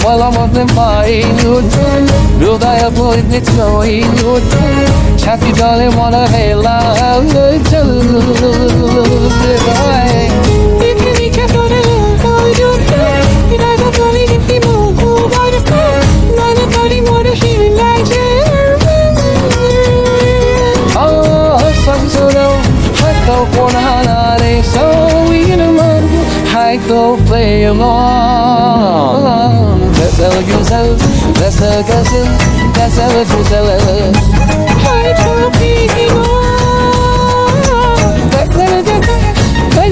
while I'm up and buying you. Build I up with it's knowing you. Chat you darling wanna hell out. So we in a month, I go play along. Gajal Gajal, Gajal Gajal, Gajal Gajal. I go play along. Gajal Gajal, Gajal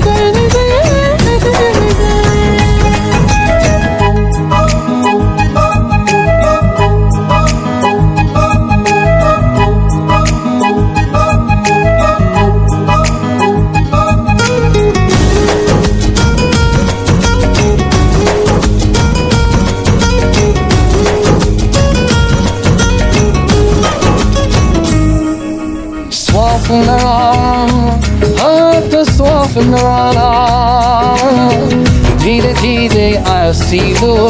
soften around. Gide I see you.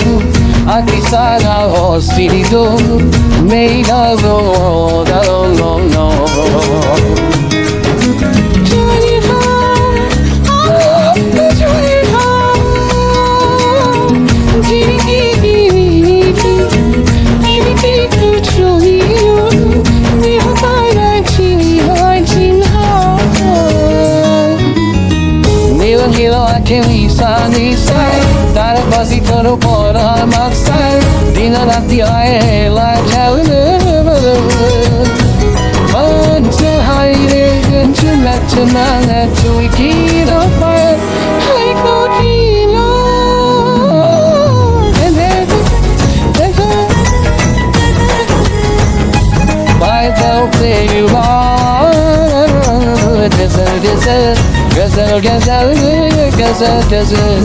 I decide I'll see you. Made of the world, I don't know. Johnny home, Johnny home. Gide to show you. We have died, Hilo I can easily say that a buzzy turtle board on my side. Dinner at the eye like telling until I didn't to let you know that we keep on fire like no kilo. And why don't play you on? Gajal Gajal, Gajal Gajal.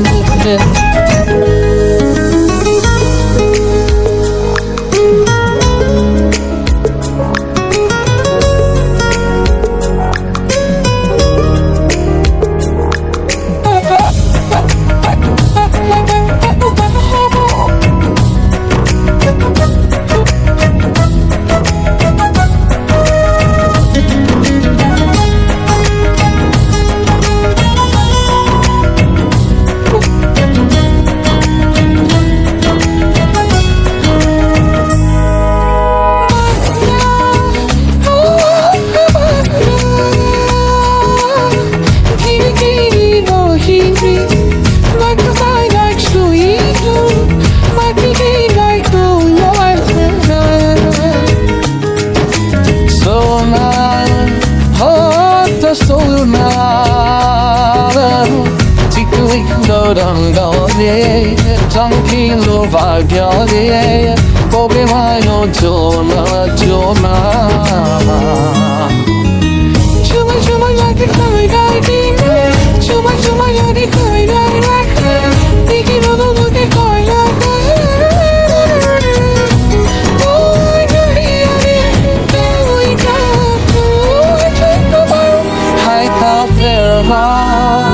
Tanki luva gyade, kobe mai no choma. Chuma chuma yadi koi yadi, chuma chuma yadi koi yadi. Diki no no no de koi yadi. Koi yadi, koi yadi. Hai ta there.